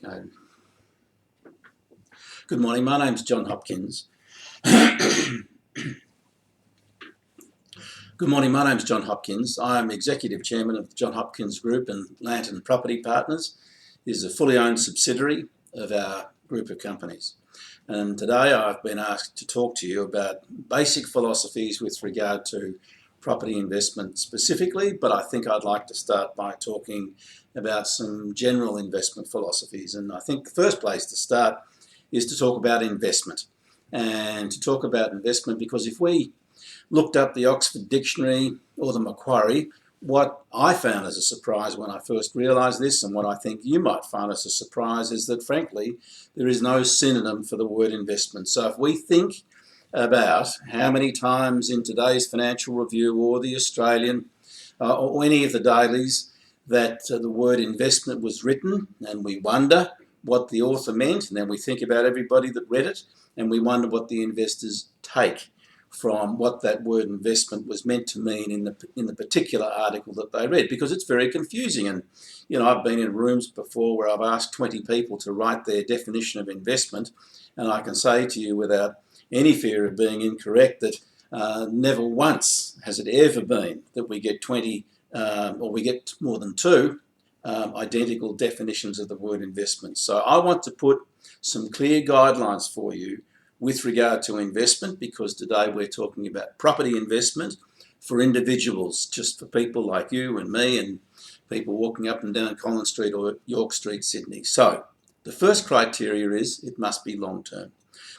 Okay. Good morning. My name's John Hopkins. Good morning. My name's John Hopkins. I'm Executive Chairman of the John Hopkins Group and Lantern Property Partners. This is a fully owned subsidiary of our group of companies. And today I've been asked to talk to you about basic philosophies with regard to property investment specifically, but I think I'd like to start by talking about some general investment philosophies. And I think the first place to start is to talk about investment. And to talk about investment, because if we looked up the Oxford Dictionary or the Macquarie, what I found as a surprise when I first realised this, and what I think you might find as a surprise, is that frankly there is no synonym for the word investment. So if we think about how many times in today's Financial Review or the Australian or any of the dailies that the word investment was written, and we wonder what the author meant, and then we think about everybody that read it, and we wonder what the investors take from what that word investment was meant to mean in the particular article that they read, because it's very confusing. And I've been in rooms before where I've asked 20 people to write their definition of investment, and I can say to you without any fear of being incorrect that never once has it ever been that we get 20 or we get more than two identical definitions of the word investment. So I want to put some clear guidelines for you with regard to investment, because today we're talking about property investment for individuals, just for people like you and me and people walking up and down Collins Street or York Street, Sydney. So the first criteria is it must be long-term.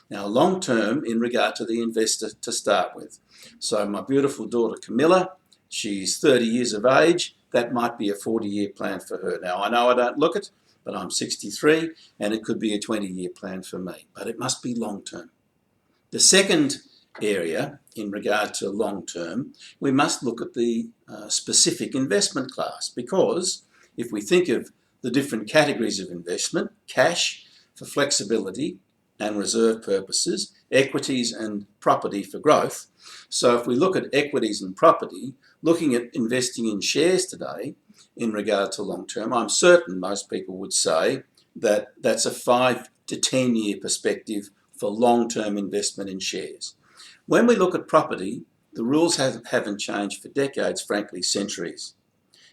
Now, long-term in regard to the investor to start with. So my beautiful daughter Camilla, she's 30 years of age. That might be a 40-year plan for her. Now, I know I don't look it, but I'm 63, and it could be a 20-year plan for me. But it must be long-term. The second area in regard to long-term, we must look at the specific investment class, because if we think of the different categories of investment, cash for flexibility and reserve purposes, equities and property for growth. So if we look at equities and property, looking at investing in shares today in regard to long-term, I'm certain most people would say that that's a 5 to 10 year perspective for long-term investment in shares. When we look at property, the rules haven't changed for decades, frankly centuries.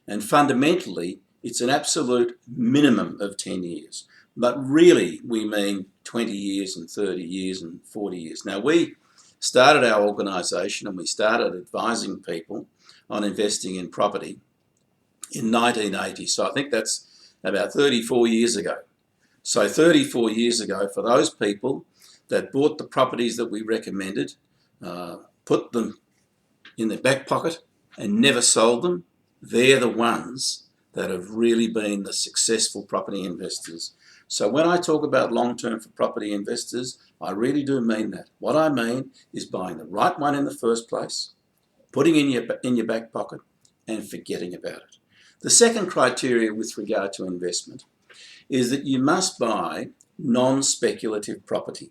And fundamentally, it's an absolute minimum of 10 years. But really, we mean 20 years and 30 years and 40 years. Now, we started our organisation and we started advising people on investing in property in 1980. So I think that's about 34 years ago. So 34 years ago, for those people that bought the properties that we recommended, put them in their back pocket and never sold them, they're the ones that have really been the successful property investors. So when I talk about long-term for property investors, I really do mean that. What I mean is buying the right one in the first place, putting in your back pocket and forgetting about it. The second criteria with regard to investment is that you must buy non-speculative property.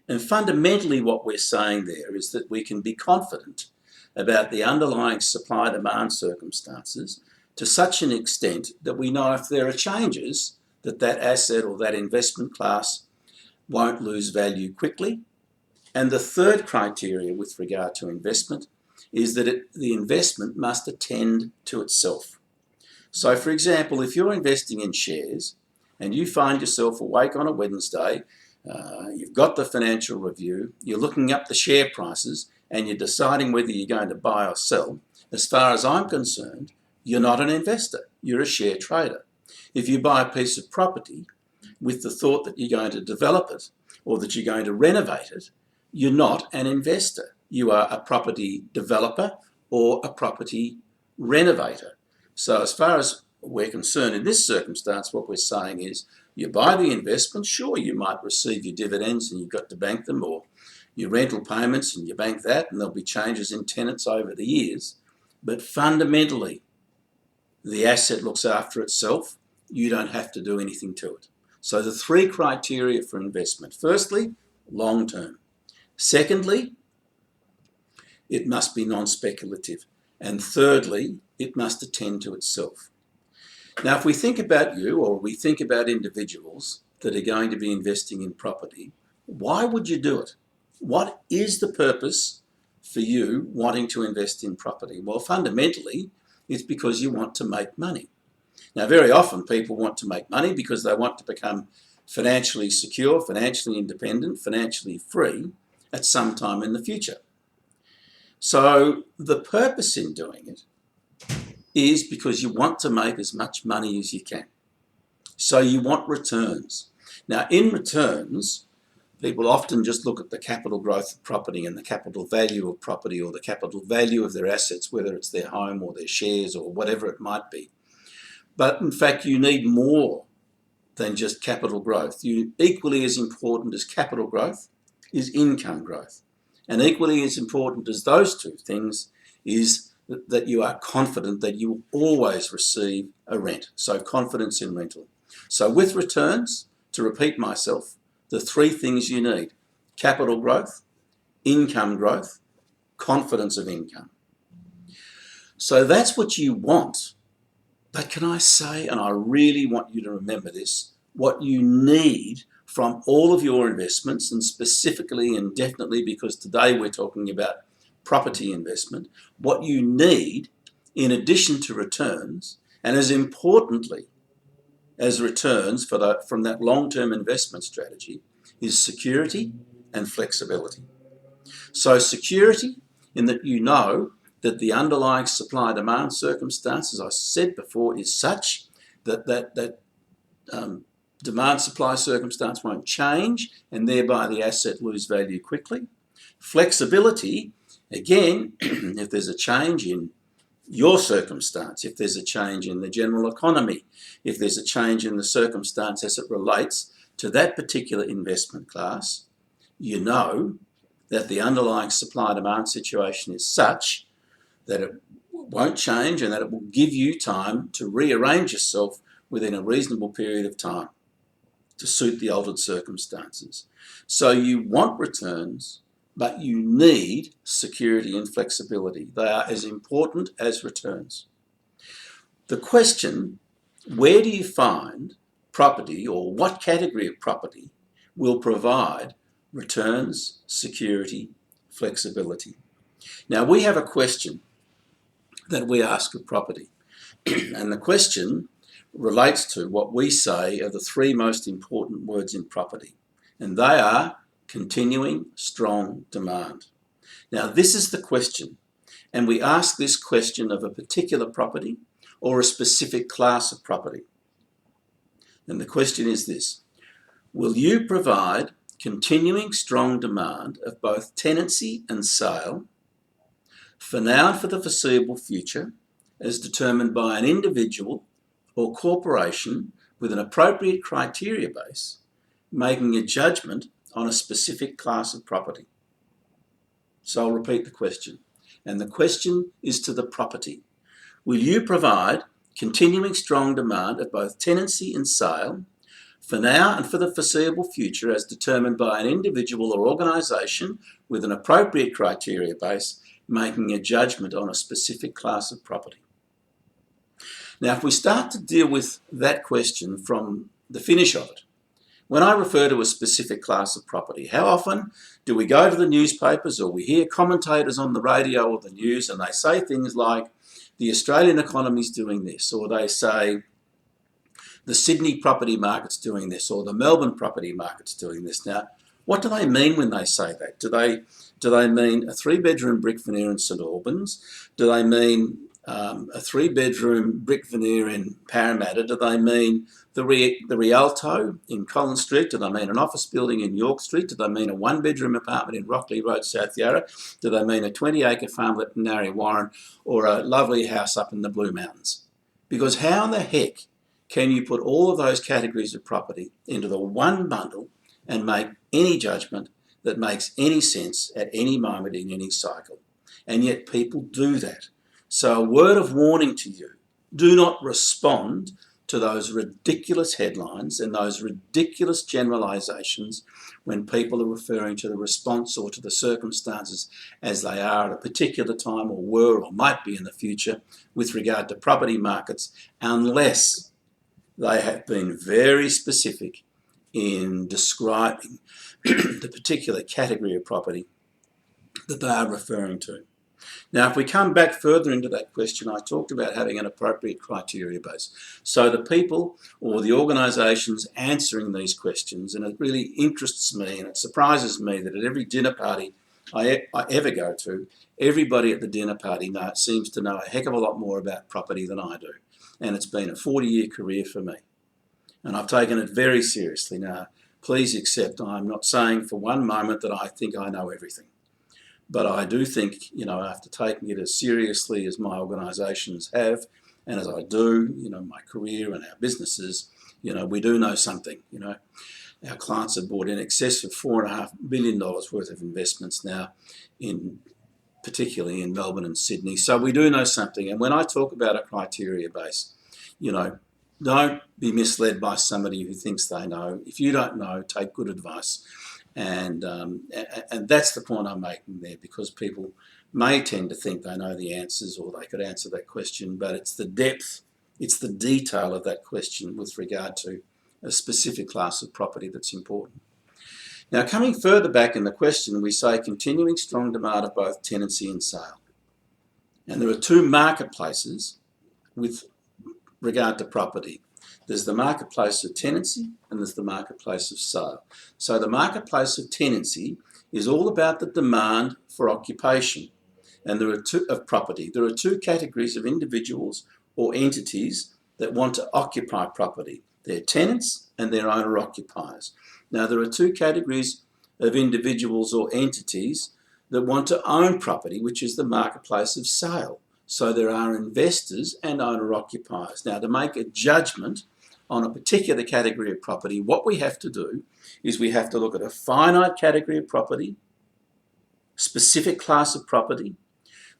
And fundamentally what we're saying there is that we can be confident about the underlying supply-demand circumstances to such an extent that we know if there are changes that asset or that investment class won't lose value quickly. And the third criteria with regard to investment is that the investment must attend to itself. So for example, if you're investing in shares and you find yourself awake on a Wednesday, you've got the Financial Review, you're looking up the share prices and you're deciding whether you're going to buy or sell, as far as I'm concerned, you're not an investor, you're a share trader. If you buy a piece of property with the thought that you're going to develop it or that you're going to renovate it, you're not an investor. You are a property developer or a property renovator. So as far as we're concerned in this circumstance, what we're saying is you buy the investment, sure, you might receive your dividends and you've got to bank them, or your rental payments and you bank that, and there'll be changes in tenants over the years. But fundamentally, the asset looks after itself. You don't have to do anything to it. So the three criteria for investment: firstly, long-term. Secondly, it must be non-speculative. And thirdly, it must attend to itself. Now, if we think about you, or we think about individuals that are going to be investing in property, why would you do it? What is the purpose for you wanting to invest in property? Well, fundamentally, it's because you want to make money. Now, very often people want to make money because they want to become financially secure, financially independent, financially free at some time in the future. So the purpose in doing it is because you want to make as much money as you can. So you want returns. Now, in returns, people often just look at the capital growth of property and the capital value of property, or the capital value of their assets, whether it's their home or their shares or whatever it might be. But in fact, you need more than just capital growth. Equally as important as capital growth is income growth. And equally as important as those two things is that you are confident that you will always receive a rent. So confidence in rental. So with returns, to repeat myself, the three things you need: capital growth, income growth, confidence of income. So that's what you want. But can I say, and I really want you to remember this, what you need from all of your investments, and specifically and definitely because today we're talking about property investment, what you need in addition to returns, and as importantly as returns from that long-term investment strategy, is security and flexibility. So security in that you know that the underlying supply-demand circumstance, as I said before, is such that demand-supply circumstance won't change, and thereby the asset lose value quickly. Flexibility, again, if there's a change in your circumstance, if there's a change in the general economy, if there's a change in the circumstance as it relates to that particular investment class, you know that the underlying supply-demand situation is such that it won't change and that it will give you time to rearrange yourself within a reasonable period of time to suit the altered circumstances. So you want returns, but you need security and flexibility. They are as important as returns. The question, where do you find property, or what category of property will provide returns, security, flexibility? Now, we have a question that we ask of property, and the question relates to what we say are the three most important words in property, and they are continuing strong demand. Now, this is the question, and we ask this question of a particular property or a specific class of property. And the question is this: will you provide continuing strong demand of both tenancy and sale for now and for the foreseeable future, as determined by an individual or corporation with an appropriate criteria base, making a judgment on a specific class of property? So I'll repeat the question. And the question is to the property. Will you provide continuing strong demand of both tenancy and sale for now and for the foreseeable future, as determined by an individual or organisation with an appropriate criteria base, making a judgment on a specific class of property? Now, if we start to deal with that question from the finish of it, when I refer to a specific class of property, how often do we go to the newspapers or we hear commentators on the radio or the news and they say things like, the Australian economy's doing this, or they say the Sydney property market's doing this, or the Melbourne property market's doing this? Now, what do they mean when they say that? Do they mean a 3-bedroom brick veneer in St Albans? Do they mean a 3-bedroom brick veneer in Parramatta? Do they mean the Rialto in Collins Street? Do they mean an office building in York Street? Do they mean a 1-bedroom apartment in Rockley Road, South Yarra? Do they mean a 20-acre farmlet in Narre Warren, or a lovely house up in the Blue Mountains? Because how in the heck can you put all of those categories of property into the one bundle and make any judgment that makes any sense at any moment in any cycle? And yet people do that. So a word of warning to you: do not respond to those ridiculous headlines and those ridiculous generalisations when people are referring to the response or to the circumstances as they are at a particular time or were or might be in the future with regard to property markets, unless they have been very specific in describing the particular category of property that they are referring to. Now, if we come back further into that question, I talked about having an appropriate criteria base. So the people or the organisations answering these questions, and it really interests me and it surprises me that at every dinner party I ever go to, everybody at the dinner party seems to know a heck of a lot more about property than I do. And it's been a 40-year career for me. And I've taken it very seriously. Now, please accept I'm not saying for one moment that I think I know everything. But I do think, after taking it as seriously as my organisations have, and as I do, my career and our businesses, we do know something. Our clients have bought in excess of $4.5 billion worth of investments now, particularly in Melbourne and Sydney. So we do know something. And when I talk about a criteria base, don't be misled by somebody who thinks they know. If you don't know, take good advice. And that's the point I'm making there, because people may tend to think they know the answers or they could answer that question, but it's the depth, it's the detail of that question with regard to a specific class of property that's important. Now, coming further back in the question, we say continuing strong demand of both tenancy and sale. And there are two marketplaces with regard to property. There's the marketplace of tenancy and there's the marketplace of sale. So the marketplace of tenancy is all about the demand for occupation. And there are property. There are two categories of individuals or entities that want to occupy property. They're tenants and they're owner-occupiers. Now, there are two categories of individuals or entities that want to own property, which is the marketplace of sale. So there are investors and owner-occupiers. Now, to make a judgment on a particular category of property, what we have to do is we have to look at a finite category of property, specific class of property.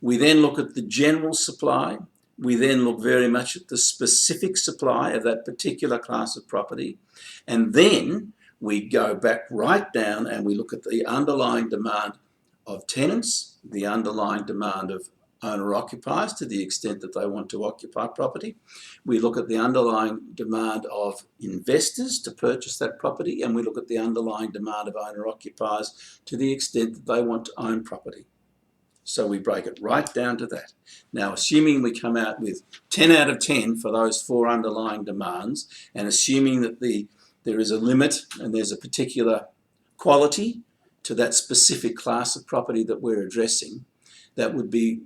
We then look at the general supply. We then look very much at the specific supply of that particular class of property. And then we go back right down and we look at the underlying demand of tenants, the underlying demand of owner-occupiers to the extent that they want to occupy property. We look at the underlying demand of investors to purchase that property, and we look at the underlying demand of owner-occupiers to the extent that they want to own property. So we break it right down to that. Now, assuming we come out with 10 out of 10 for those four underlying demands, and assuming that there is a limit and there's a particular quality to that specific class of property that we're addressing, that would be,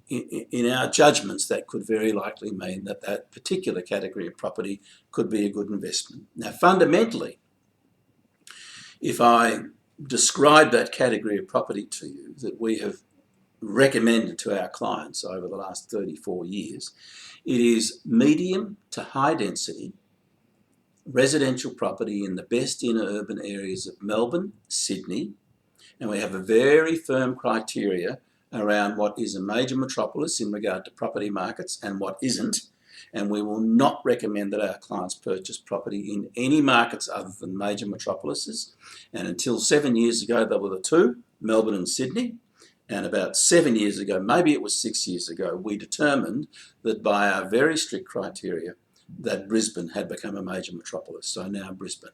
in our judgments, that could very likely mean that that particular category of property could be a good investment. Now, fundamentally, if I describe that category of property to you that we have recommended to our clients over the last 34 years, it is medium to high density residential property in the best inner urban areas of Melbourne, Sydney, and we have a very firm criteria around what is a major metropolis in regard to property markets and what isn't. And we will not recommend that our clients purchase property in any markets other than major metropolises. And until 7 years ago, there were the two, Melbourne and Sydney. And about 7 years ago, maybe it was 6 years ago, we determined that by our very strict criteria that Brisbane had become a major metropolis. So now Brisbane.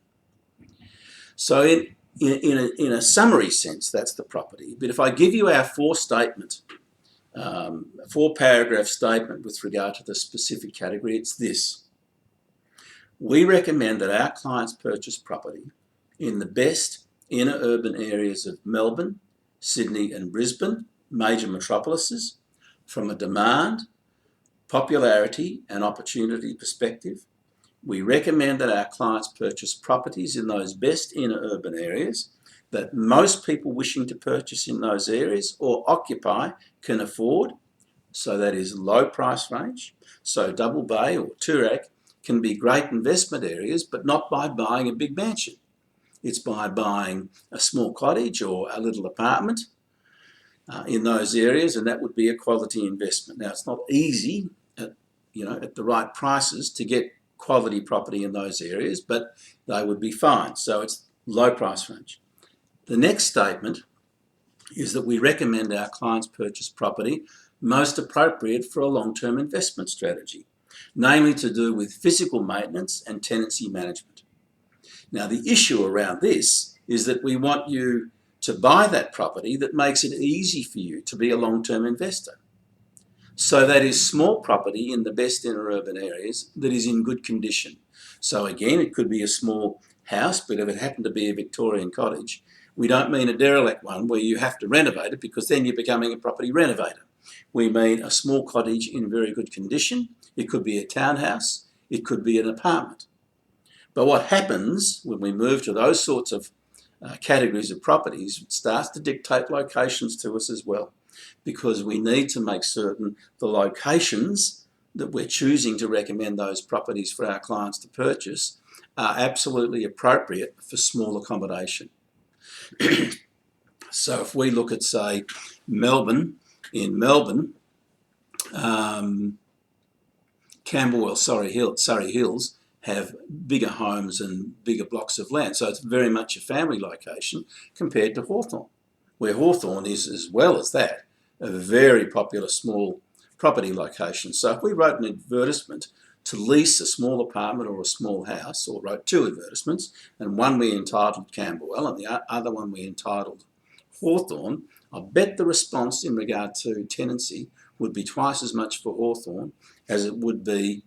So in a summary sense, that's the property. But if I give you our four-paragraph statement with regard to the specific category, it's this. We recommend that our clients purchase property in the best inner urban areas of Melbourne, Sydney and Brisbane, major metropolises, from a demand, popularity and opportunity perspective. We recommend that our clients purchase properties in those best inner urban areas that most people wishing to purchase in those areas or occupy can afford. So that is low price range. So Double Bay or Toorak can be great investment areas, but not by buying a big mansion. It's by buying a small cottage or a little apartment in those areas, and that would be a quality investment. Now, it's not easy at the right prices to get quality property in those areas, but they would be fine. So it's low price range. The next statement is that we recommend our clients purchase property most appropriate for a long-term investment strategy, namely to do with physical maintenance and tenancy management. Now, the issue around this is that we want you to buy that property that makes it easy for you to be a long-term investor. So that is small property in the best inner urban areas that is in good condition. So again, it could be a small house, but if it happened to be a Victorian cottage, we don't mean a derelict one where you have to renovate it, because then you're becoming a property renovator. We mean a small cottage in very good condition. It could be a townhouse. It could be an apartment. But what happens when we move to those sorts of categories of properties, it starts to dictate locations to us as well, because we need to make certain the locations that we're choosing to recommend those properties for our clients to purchase are absolutely appropriate for small accommodation. So if we look at, say, Melbourne, in Melbourne, Camberwell, Surrey Hills have bigger homes and bigger blocks of land. So it's very much a family location compared to Hawthorn, where Hawthorn is, as well as that, a very popular small property location. So if we wrote an advertisement to lease a small apartment or a small house, or wrote two advertisements, and one we entitled Camberwell and the other one we entitled Hawthorn, I bet the response in regard to tenancy would be twice as much for Hawthorn as it would be,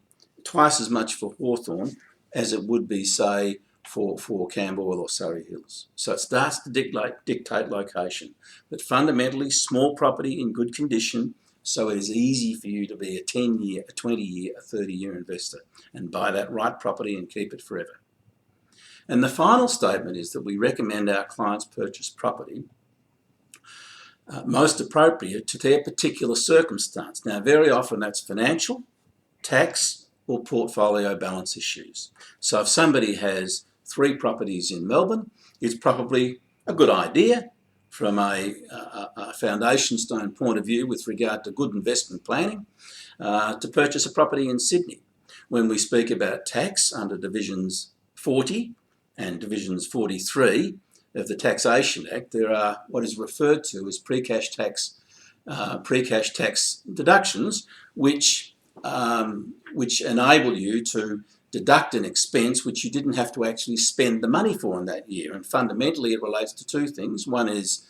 say, for Camberwell or Surrey Hills. So it starts to dictate location, but fundamentally small property in good condition, so it is easy for you to be a 10-year, a 20-year, a 30-year investor and buy that right property and keep it forever. And the final statement is that we recommend our clients purchase property most appropriate to their particular circumstance. Now, very often that's financial, tax, or portfolio balance issues. So if somebody has 3 properties in Melbourne, it's probably a good idea from a foundation stone point of view with regard to good investment planning to purchase a property in Sydney. When we speak about tax under Divisions 40 and Divisions 43 of the Taxation Act, there are what is referred to as pre-cash tax deductions, which enable you to deduct an expense which you didn't have to actually spend the money for in that year. And fundamentally it relates to 2 things. One is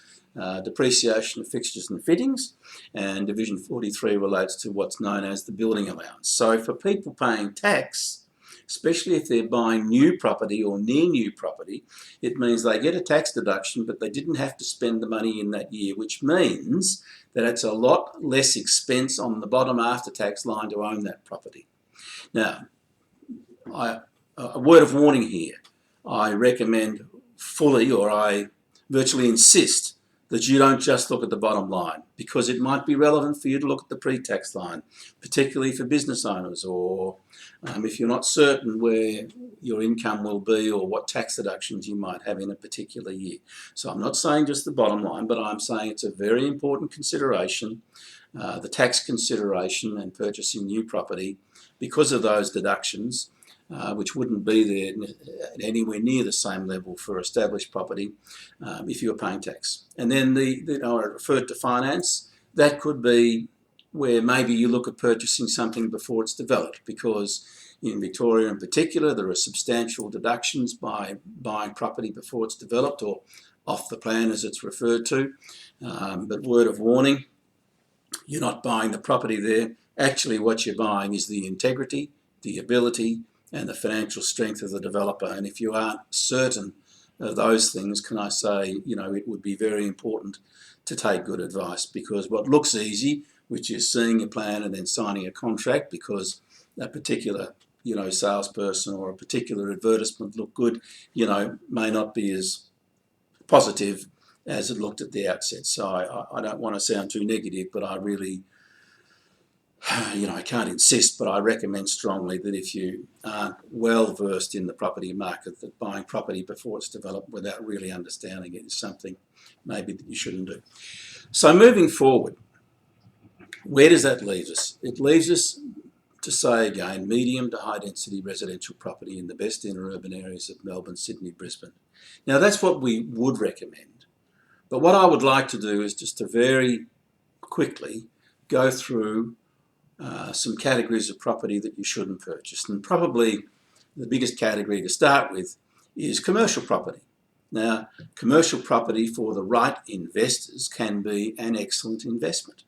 depreciation of fixtures and fittings, and Division 43 relates to what's known as the building allowance. So for people paying tax, especially if they're buying new property or near new property, it means they get a tax deduction, but they didn't have to spend the money in that year, which means that it's a lot less expense on the bottom after-tax line to own that property. Now, a word of warning here. I recommend fully, or I virtually insist, that you don't just look at the bottom line, because it might be relevant for you to look at the pre-tax line, particularly for business owners, or if you're not certain where your income will be or what tax deductions you might have in a particular year. So I'm not saying just the bottom line, but I'm saying it's a very important consideration, the tax consideration and purchasing new property, because of those deductions, which wouldn't be there at anywhere near the same level for established property if you were paying tax. And then I referred to finance. That could be where maybe you look at purchasing something before it's developed, because in Victoria in particular there are substantial deductions by buying property before it's developed, or off the plan as it's referred to. But word of warning, you're not buying the property there. Actually what you're buying is the integrity, the ability and the financial strength of the developer. And if you aren't certain of those things, can I say, it would be very important to take good advice, because what looks easy, which is seeing a plan and then signing a contract because a particular, salesperson or a particular advertisement looked good, may not be as positive as it looked at the outset. So I don't want to sound too negative, but I really, I can't insist, but I recommend strongly that if you aren't well versed in the property market, that buying property before it's developed without really understanding it is something maybe that you shouldn't do. So moving forward, where does that leave us? It leaves us to say again, medium to high density residential property in the best inner urban areas of Melbourne, Sydney, Brisbane. Now that's what we would recommend. But what I would like to do is just to very quickly go through some categories of property that you shouldn't purchase. And probably the biggest category to start with is commercial property. Now, commercial property for the right investors can be an excellent investment.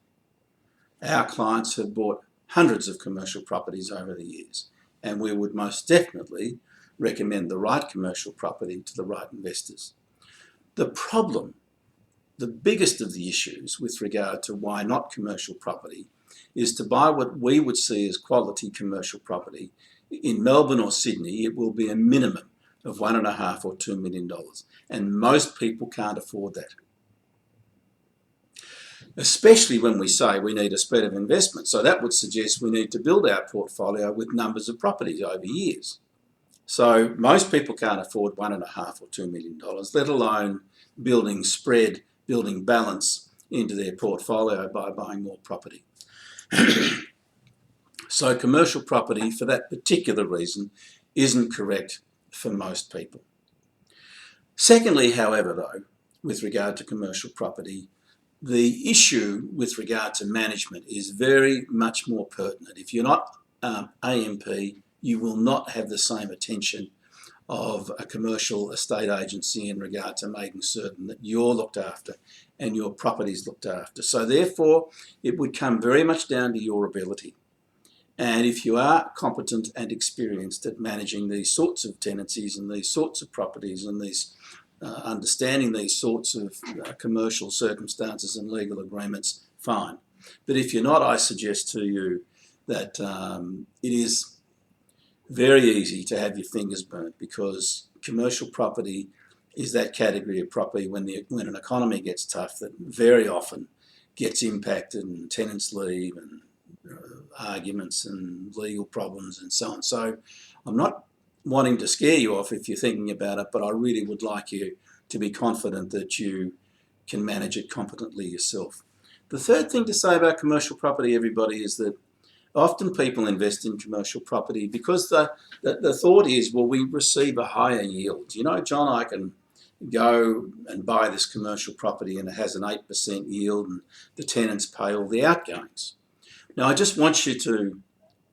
Our clients have bought hundreds of commercial properties over the years, and we would most definitely recommend the right commercial property to the right investors. The problem, the biggest of the issues with regard to why not commercial property, is to buy what we would see as quality commercial property. In Melbourne or Sydney, it will be a minimum of $1.5 or $2 million, and most people can't afford that. Especially when we say we need a spread of investment. So that would suggest we need to build our portfolio with numbers of properties over years. So most people can't afford $1.5 or $2 million, let alone building spread, building balance into their portfolio by buying more property. So commercial property, for that particular reason, isn't correct for most people. Secondly, however, though, with regard to commercial property, the issue with regard to management is very much more pertinent. If you're not AMP, you will not have the same attention of a commercial estate agency in regard to making certain that you're looked after and your property's looked after. So therefore, it would come very much down to your ability. And if you are competent and experienced at managing these sorts of tenancies and these sorts of properties and these understanding these sorts of commercial circumstances and legal agreements, fine. But if you're not, I suggest to you that it is very easy to have your fingers burnt, because commercial property is that category of property when an economy gets tough that very often gets impacted, and tenants leave and arguments and legal problems and so on. So I'm not wanting to scare you off if you're thinking about it, but I really would like you to be confident that you can manage it competently yourself. The third thing to say about commercial property, everybody, is that often people invest in commercial property because the thought is, well, we receive a higher yield. You know, John, I can go and buy this commercial property and it has an 8% yield and the tenants pay all the outgoings. Now, I just want you to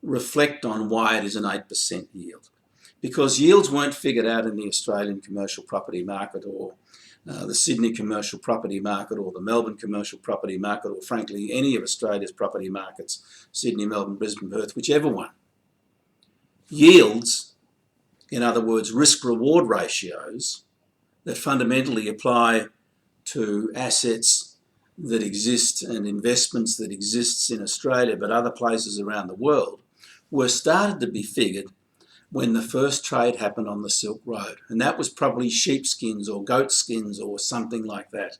reflect on why it is an 8% yield. Because yields weren't figured out in the Australian commercial property market, or the Sydney commercial property market, or the Melbourne commercial property market, or frankly any of Australia's property markets, Sydney, Melbourne, Brisbane, Perth, whichever one. Yields, in other words, risk-reward ratios that fundamentally apply to assets that exist and investments that exists in Australia but other places around the world, were started to be figured when the first trade happened on the Silk Road. And that was probably sheepskins or goat skins or something like that.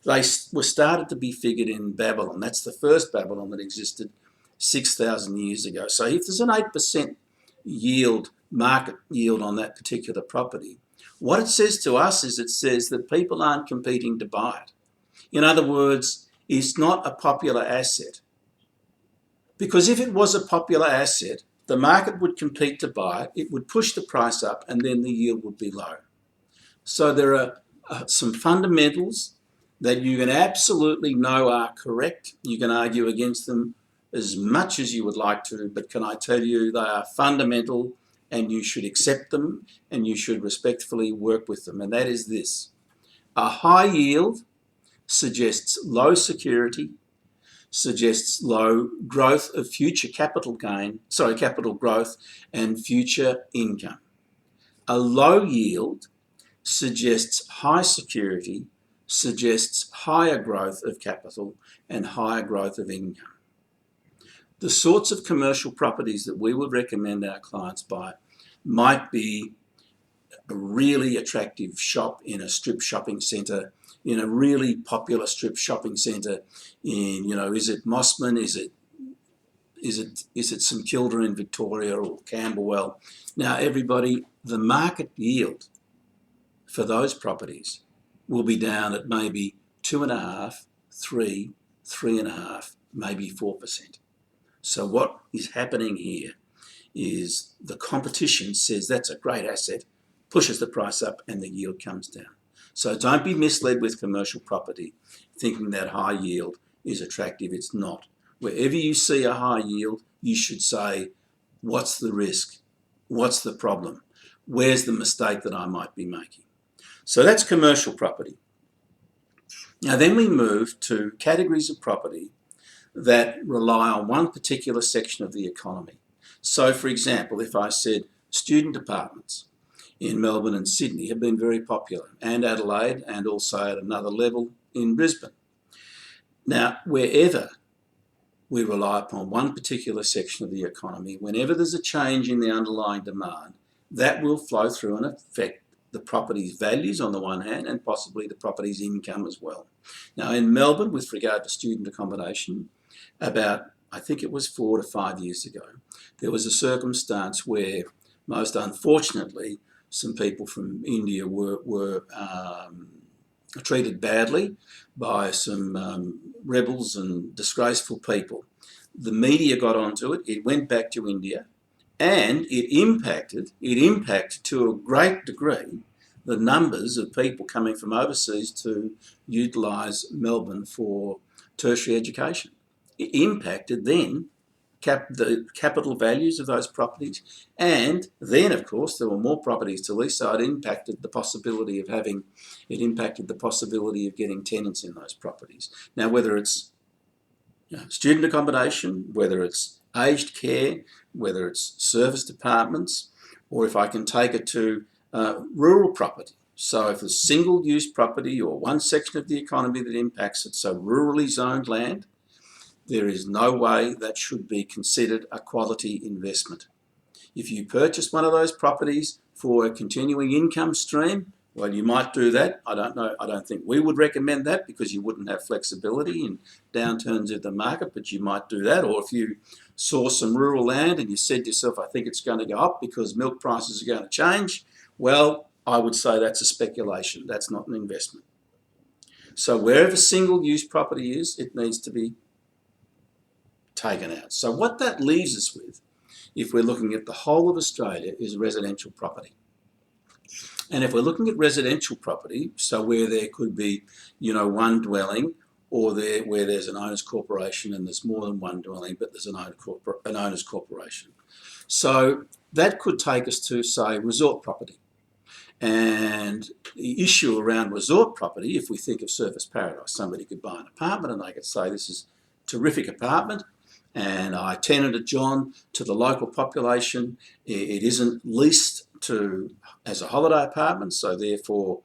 They were started to be figured in Babylon. That's the first Babylon that existed 6,000 years ago. So if there's an 8% yield, market yield on that particular property, what it says to us is it says that people aren't competing to buy it. In other words, it's not a popular asset. Because if it was a popular asset, the market would compete to buy it, it would push the price up, and then the yield would be low. So there are some fundamentals that you can absolutely know are correct. You can argue against them as much as you would like to, but can I tell you they are fundamental and you should accept them and you should respectfully work with them. And that is this: a high yield suggests low security, suggests low growth of future capital growth and future income. A low yield suggests high security, suggests higher growth of capital and higher growth of income. The sorts of commercial properties that we would recommend our clients buy might be a really attractive shop in a strip shopping centre, in a really popular strip shopping centre in, is it Mossman, is it St Kilda in Victoria or Camberwell? Now, everybody, the market yield for those properties will be down at maybe 2.5%, 3%, 3.5%, maybe 4%. So what is happening here is the competition says that's a great asset, pushes the price up and the yield comes down. So don't be misled with commercial property thinking that high yield is attractive. It's not. Wherever you see a high yield, you should say, what's the risk? What's the problem? Where's the mistake that I might be making? So that's commercial property. Now then we move to categories of property that rely on one particular section of the economy. So for example, if I said student apartments in Melbourne and Sydney have been very popular, and Adelaide, and also at another level in Brisbane. Now, wherever we rely upon one particular section of the economy, whenever there's a change in the underlying demand, that will flow through and affect the property's values on the one hand and possibly the property's income as well. Now in Melbourne, with regard to student accommodation, about, I think it was 4 to 5 years ago, there was a circumstance where, most unfortunately, some people from India were treated badly by some rebels and disgraceful people. The media got onto it, it went back to India, and it impacted to a great degree the numbers of people coming from overseas to utilise Melbourne for tertiary education. It impacted then the capital values of those properties, and then of course there were more properties to lease, so it impacted the possibility of getting tenants in those properties. Now whether it's student accommodation, whether it's aged care, whether it's serviced apartments, or if I can take it to rural property. So if there's single-use property or one section of the economy that impacts it, so rurally zoned land, there is no way that should be considered a quality investment. If you purchase one of those properties for a continuing income stream, well, you might do that. I don't know. I don't think we would recommend that because you wouldn't have flexibility in downturns of the market, but you might do that. Or if you saw some rural land and you said to yourself, I think it's going to go up because milk prices are going to change, well, I would say that's a speculation. That's not an investment. So wherever single-use property is, it needs to be taken out. So what that leaves us with, if we're looking at the whole of Australia, is residential property. And if we're looking at residential property, so where there could be, one dwelling, or where there's an owner's corporation and there's more than one dwelling, but there's an owner's corporation. So that could take us to, say, resort property. And the issue around resort property, if we think of Surfers Paradise, somebody could buy an apartment and they could say, this is a terrific apartment, and I tenanted John to the local population. It isn't leased as a holiday apartment, so therefore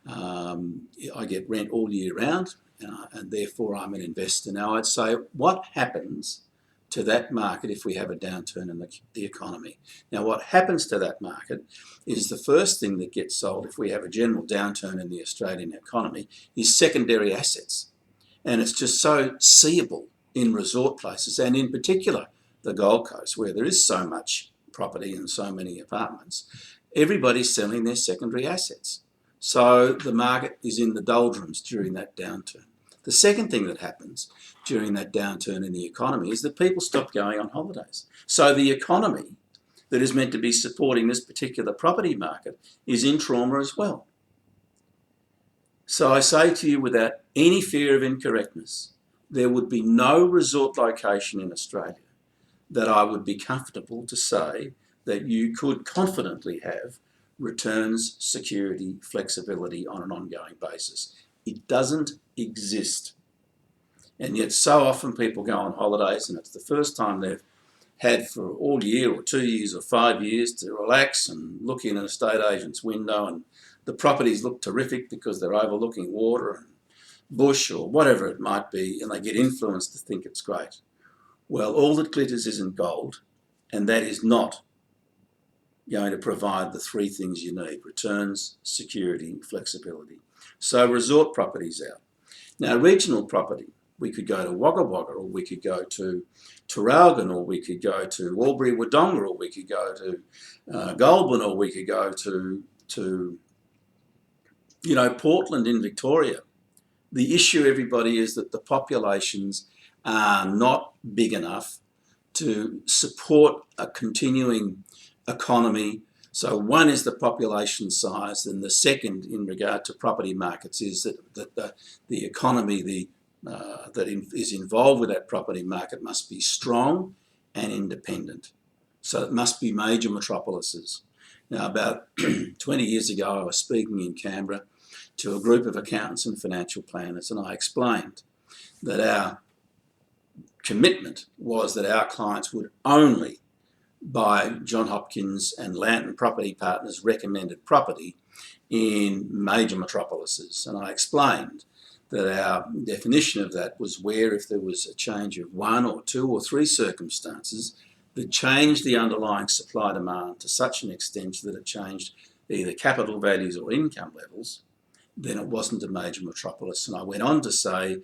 I get rent all year round, and therefore I'm an investor. Now I'd say, what happens to that market if we have a downturn in the economy? Now what happens to that market is the first thing that gets sold if we have a general downturn in the Australian economy is secondary assets. And it's just so seeable in resort places, and in particular the Gold Coast, where there is so much property and so many apartments. Everybody's selling their secondary assets. So the market is in the doldrums during that downturn. The second thing that happens during that downturn in the economy is that people stop going on holidays. So the economy that is meant to be supporting this particular property market is in trauma as well. So I say to you, without any fear of incorrectness, there would be no resort location in Australia that I would be comfortable to say that you could confidently have returns, security, flexibility on an ongoing basis. It doesn't exist. And yet so often people go on holidays and it's the first time they've had for all year or 2 years or 5 years to relax and look in an estate agent's window, and the properties look terrific because they're overlooking water and bush or whatever it might be, and they get influenced to think it's great. Well, all that glitters isn't gold, and that is not going to provide the three things you need: returns, security, flexibility. So resort property's out. Now regional property, we could go to Wagga Wagga, or we could go to Traralgon, or we could go to Albury Wodonga, or we could go to Goulburn, or we could go to Portland in Victoria. The issue, everybody, is that the populations are not big enough to support a continuing economy. So one is the population size, and the second in regard to property markets is that the economy that is involved with that property market must be strong and independent. So it must be major metropolises. Now, about 20 years ago, I was speaking in Canberra to a group of accountants and financial planners, and I explained that our commitment was that our clients would only buy John Hopkins and Lantern Property Partners recommended property in major metropolises. And I explained that our definition of that was where if there was a change of one or two or three circumstances that changed the underlying supply demand to such an extent that it changed either capital values or income levels, then it wasn't a major metropolis. And I went on to say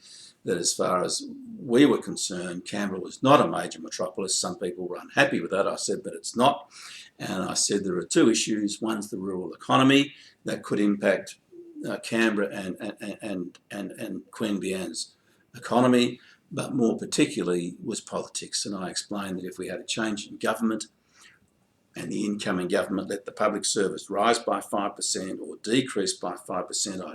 that as far as we were concerned, Canberra was not a major metropolis. Some people were unhappy with that. I said, but it's not. And I said there are two issues. One's the rural economy that could impact Canberra and Queanbeyan's economy, but more particularly was politics. And I explained that if we had a change in government and the incoming government let the public service rise by 5% or decrease by 5%, I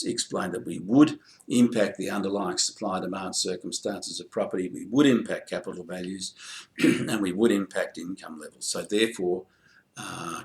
explained that we would impact the underlying supply-demand circumstances of property, we would impact capital values, and we would impact income levels. So therefore,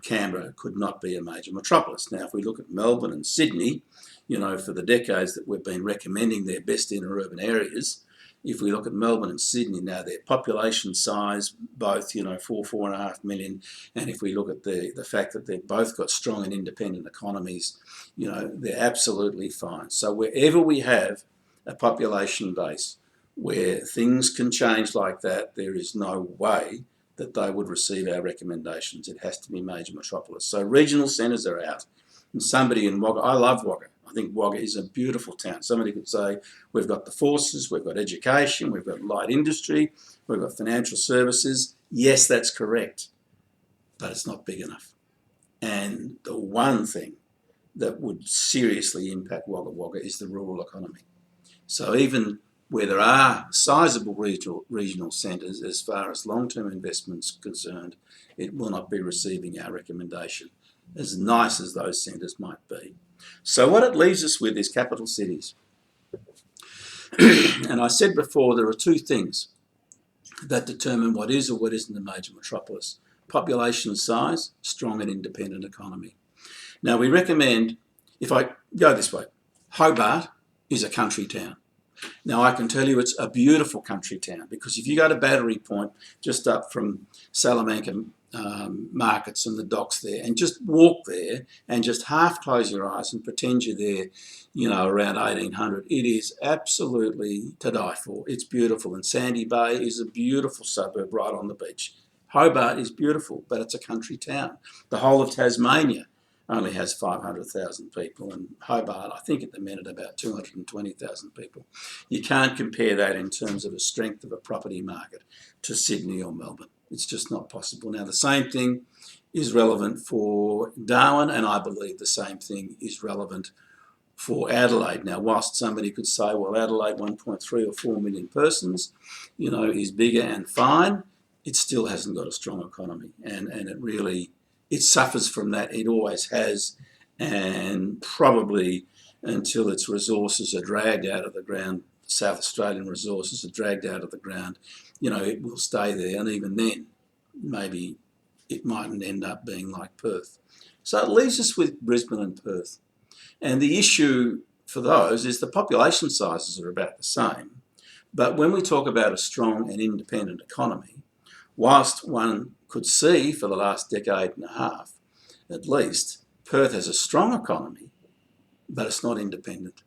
Canberra could not be a major metropolis. Now, if we look at Melbourne and Sydney, you know, for the decades that we've been recommending their best inner urban areas, if we look at Melbourne and Sydney now, their population size, both, you know, 4.5 million, and if we look at the fact that they've both got strong and independent economies, you know, they're absolutely fine. So wherever we have a population base where things can change like that, there is no way that they would receive our recommendations. It has to be major metropolis. So regional centres are out. And somebody in Wagga, I love Wagga. I think Wagga is a beautiful town. Somebody could say, we've got the forces, we've got education, we've got light industry, we've got financial services. Yes, that's correct, but it's not big enough. And the one thing that would seriously impact Wagga Wagga is the rural economy. So even where there are sizable regional centres, as far as long-term investments concerned, it will not be receiving our recommendation, as nice as those centres might be. So what it leaves us with is capital cities. And I said before, there are two things that determine what is or what isn't a major metropolis: population size, strong and independent economy. Now, we recommend, if I go this way, Hobart is a country town. Now, I can tell you it's a beautiful country town, because if you go to Battery Point, just up from Salamanca markets and the docks there, and just walk there and just half close your eyes and pretend you're there, you know, around 1800, it is absolutely to die for. It's beautiful. And Sandy Bay is a beautiful suburb right on the beach. Hobart is beautiful, but it's a country town. The whole of Tasmania only has 500,000 people, and Hobart, I think at the minute, about 220,000 people. You can't compare that in terms of the strength of a property market to Sydney or Melbourne. It's just not possible. Now, the same thing is relevant for Darwin, and I believe the same thing is relevant for Adelaide. Now, whilst somebody could say, well, Adelaide, 1.3 or 4 million persons, you know, is bigger and fine, it still hasn't got a strong economy, and it suffers from that. It always has, and probably until its resources are dragged out of the ground, South Australian resources are dragged out of the ground, you know, it will stay there. And even then, maybe it mightn't end up being like Perth. So it leaves us with Brisbane and Perth. And the issue for those is the population sizes are about the same. But when we talk about a strong and independent economy, whilst one could see for the last decade and a half, at least, Perth has a strong economy, but it's not independent,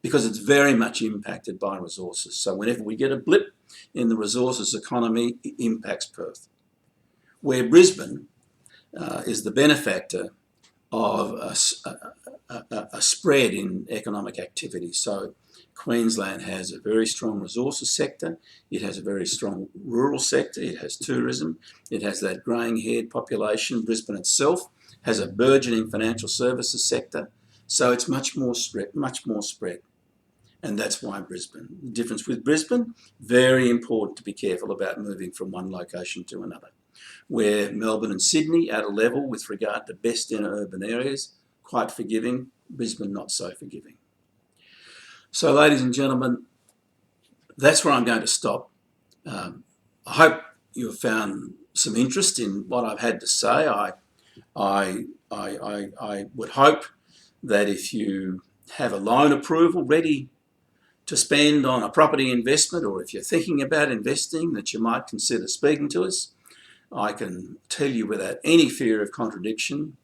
because it's very much impacted by resources. So whenever we get a blip in the resources economy, it impacts Perth. Where Brisbane is the benefactor of a spread in economic activity. So Queensland has a very strong resources sector, it has a very strong rural sector, it has tourism, it has that greying haired population. Brisbane itself has a burgeoning financial services sector, so it's much more spread. And that's why Brisbane. The difference with Brisbane, very important to be careful about moving from one location to another. Where Melbourne and Sydney at a level with regard to best inner urban areas, quite forgiving, Brisbane not so forgiving. So ladies and gentlemen, that's where I'm going to stop. I hope you've found some interest in what I've had to say. I would hope that if you have a loan approval ready to spend on a property investment, or if you're thinking about investing, that you might consider speaking to us. I can tell you without any fear of contradiction,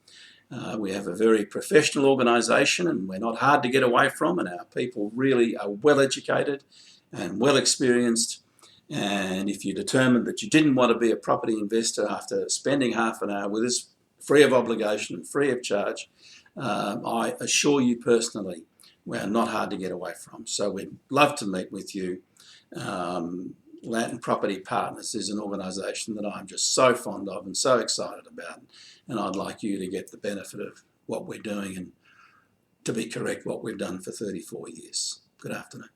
we have a very professional organisation and we're not hard to get away from, and our people really are well educated and well experienced. And if you determined that you didn't want to be a property investor after spending half an hour with us, free of obligation and free of charge, I assure you personally, we're not hard to get away from. So we'd love to meet with you. Land Property Partners is an organisation that I'm just so fond of and so excited about, and I'd like you to get the benefit of what we're doing and, to be correct, what we've done for 34 years. Good afternoon.